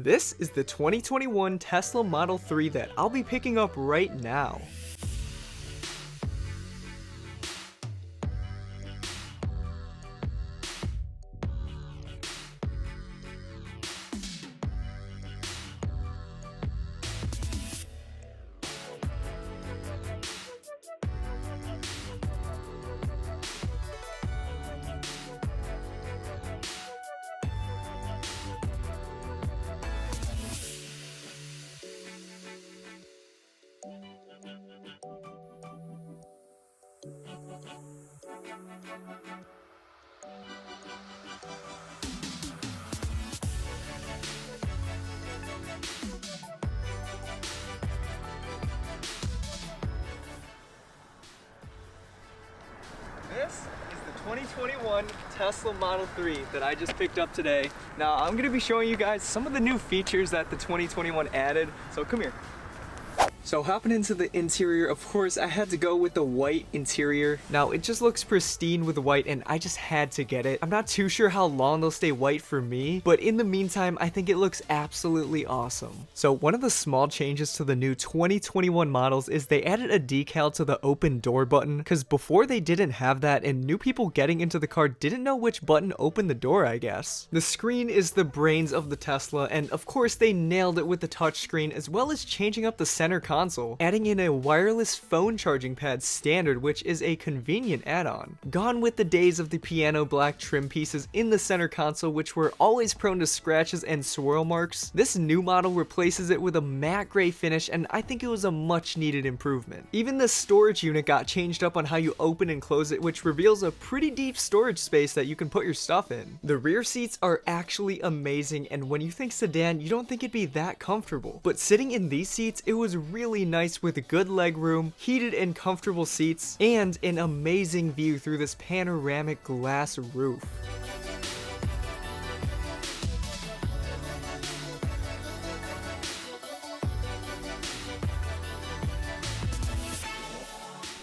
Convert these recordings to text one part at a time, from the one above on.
This is the 2021 Tesla Model 3 that I'll be picking up right now. This is the 2021 Tesla Model 3 that I just picked up today. Now I'm going to be showing you guys some of the new features that the 2021 added, so come here. So hopping into the interior, of course I had to go with the white interior. Now it just looks pristine with white and I just had to get it. I'm not too sure how long they'll stay white for me, but in the meantime I think it looks absolutely awesome. So one of the small changes to the new 2021 models is they added a decal to the open door button, because before they didn't have that and new people getting into the car didn't know which button opened the door, I guess. The screen is the brains of the Tesla, and of course they nailed it with the touchscreen as well as changing up the center console, adding in a wireless phone charging pad standard, which is a convenient add-on. Gone with the days of the piano black trim pieces in the center console, which were always prone to scratches and swirl marks. This new model replaces it with a matte gray finish, and I think it was a much needed improvement. Even the storage unit got changed up on how you open and close it, which reveals a pretty deep storage space that you can put your stuff in. The rear seats are actually amazing, and when you think sedan, you don't think it'd be that comfortable. But sitting in these seats, it was really nice with a good leg room, heated and comfortable seats, and an amazing view through this panoramic glass roof.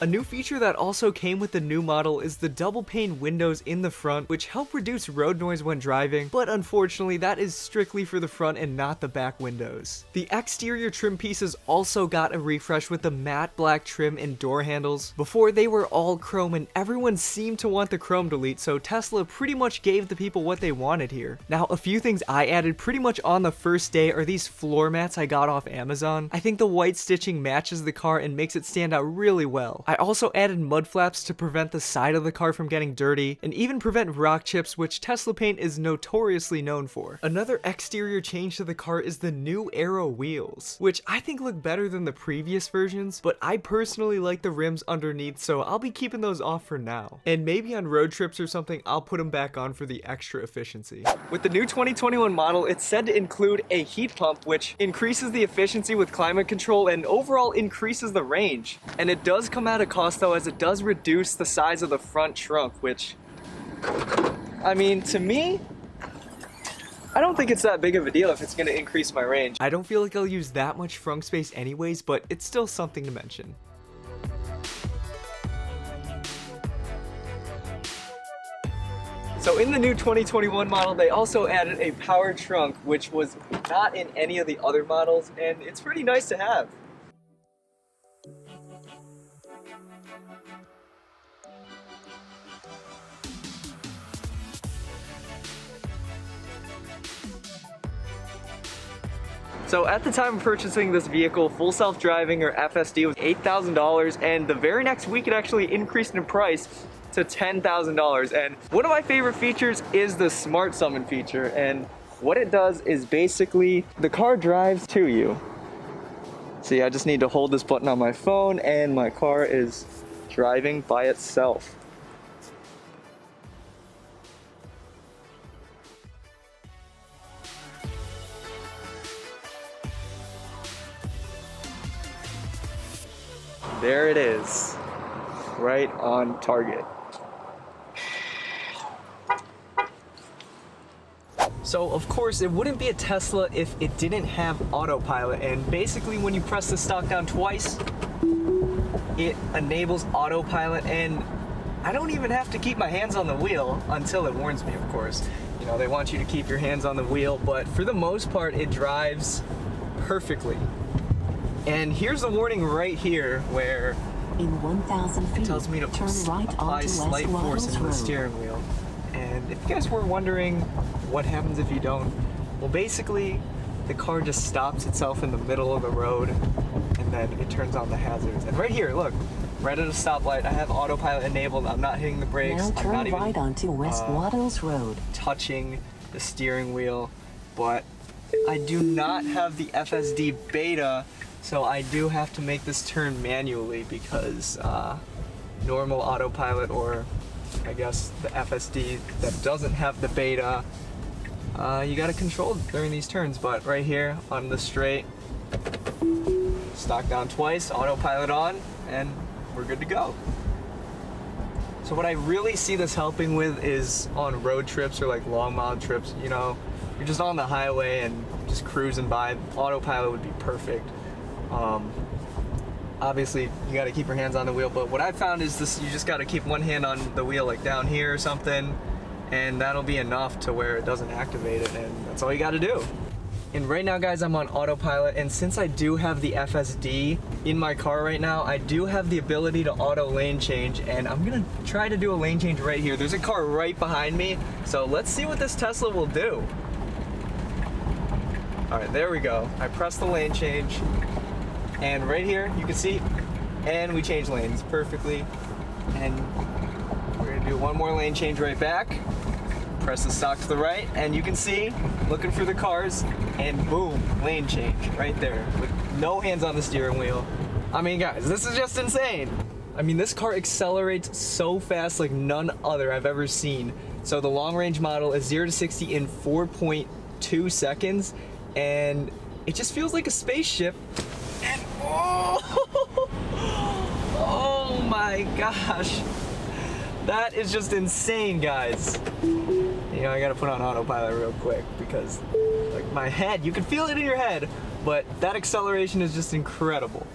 A new feature that also came with the new model is the double pane windows in the front, which help reduce road noise when driving, but unfortunately that is strictly for the front and not the back windows. The exterior trim pieces also got a refresh with the matte black trim and door handles. Before they were all chrome and everyone seemed to want the chrome delete, so Tesla pretty much gave the people what they wanted here. Now a few things I added pretty much on the first day are these floor mats I got off Amazon. I think the white stitching matches the car and makes it stand out really well. I also added mud flaps to prevent the side of the car from getting dirty, and even prevent rock chips, which Tesla paint is notoriously known for. Another exterior change to the car is the new aero wheels, which I think look better than the previous versions, but I personally like the rims underneath, so I'll be keeping those off for now. And maybe on road trips or something, I'll put them back on for the extra efficiency. With the new 2021 model, it's said to include a heat pump, which increases the efficiency with climate control and overall increases the range. And it does come at a cost though, as it does reduce the size of the front trunk, which, I mean, to me, I don't think it's that big of a deal if it's going to increase my range. I don't feel like I'll use that much trunk space anyways, but it's still something to mention. So in the new 2021 model, they also added a power trunk, which was not in any of the other models, and it's pretty nice to have. So at the time of purchasing this vehicle, full self-driving or FSD was $8,000, and the very next week it actually increased in price to $10,000. And one of my favorite features is the Smart Summon feature, and what it does is basically the car drives to you. See, I just need to hold this button on my phone and my car is driving by itself. There it is, right on target. So of course it wouldn't be a Tesla if it didn't have Autopilot, and basically when you press the stock down twice, it enables Autopilot, and I don't even have to keep my hands on the wheel until it warns me, of course. You know, they want you to keep your hands on the wheel, but for the most part, it drives perfectly. And here's the warning right here where in 1,000 feet, it tells me to apply slight force into the steering wheel. And if you guys were wondering what happens if you don't, well, basically, the car just stops itself in the middle of the road, and then it turns on the hazards. And right here, look, right at a stoplight, I have autopilot enabled. I'm not hitting the brakes. Now turn I'm not even right onto West Waddles Road. touching the steering wheel, but I do not have the FSD beta, so I do have to make this turn manually because normal autopilot, or I guess the FSD that doesn't have the beta, you gotta control during these turns. But right here on the straight, stock down twice, autopilot on, and we're good to go. So what I really see this helping with is on road trips or like long mile trips. You know, you're just on the highway and just cruising by, autopilot would be perfect. Obviously you got to keep your hands on the wheel, but what I found is this, you just got to keep one hand on the wheel like down here or something, and that'll be enough to where it doesn't activate it, and that's all you got to do. And right now, guys, I'm on autopilot, and since I do have the FSD in my car right now, I do have the ability to auto lane change, and I'm gonna try to do a lane change right here. There's a car right behind me, so let's see what this Tesla will do. All right, there we go. I press the lane change, and right here, you can see, and we change lanes perfectly. And we're gonna do one more lane change right back. Press the stock to the right, and you can see, looking for the cars, and boom, lane change right there with no hands on the steering wheel. I mean, guys, this is just insane. I mean, this car accelerates so fast like none other I've ever seen. So the long range model is 0 to 60 in 4.2 seconds, and it just feels like a spaceship. And oh, oh my gosh. That is just insane, guys. You know, I gotta put on autopilot real quick because, like, my head, you can feel it in your head, but that acceleration is just incredible.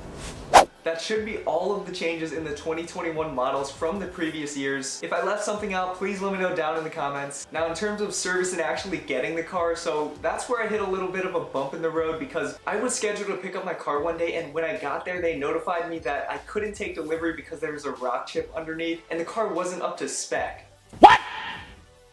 That should be all of the changes in the 2021 models from the previous years. If I left something out, please let me know down in the comments. Now, in terms of service and actually getting the car, so that's where I hit a little bit of a bump in the road because I was scheduled to pick up my car one day, and when I got there, they notified me that I couldn't take delivery because there was a rock chip underneath and the car wasn't up to spec. What?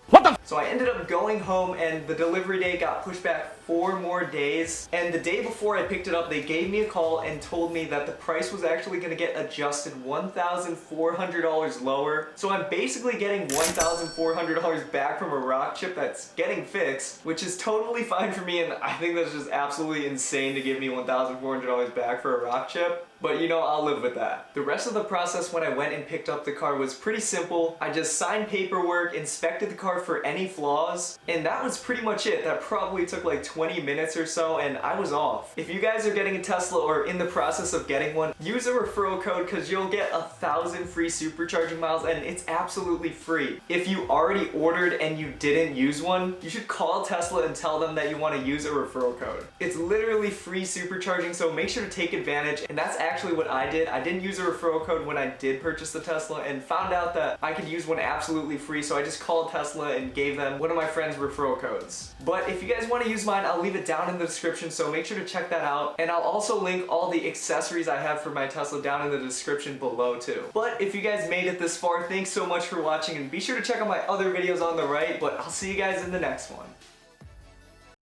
What the? So I ended up going home, and the delivery date got pushed back 4 more days. And the day before I picked it up, they gave me a call and told me that the price was actually gonna get adjusted $1,400 lower. So I'm basically getting $1,400 back from a rock chip that's getting fixed, which is totally fine for me, and I think that's just absolutely insane to give me $1,400 back for a rock chip. But you know, I'll live with that. The rest of the process when I went and picked up the car was pretty simple. I just signed paperwork, inspected the car for any flaws, and that was pretty much it. That probably took like 20 minutes or so, and I was off. If you guys are getting a Tesla or in the process of getting one, use a referral code because you'll get 1,000 free supercharging miles, and it's absolutely free. If you already ordered and you didn't use one, you should call Tesla and tell them that you want to use a referral code. It's literally free supercharging, so make sure to take advantage, and that's actually what I did. I didn't use a referral code when I did purchase the Tesla and found out that I could use one absolutely free, so I just called Tesla and gave them one of my friend's referral codes. But if you guys want to use mine, I'll leave it down in the description, so make sure to check that out. And I'll also link all the accessories I have for my Tesla down in the description below too. But if you guys made it this far, thanks so much for watching, and be sure to check out my other videos on the right, but I'll see you guys in the next one.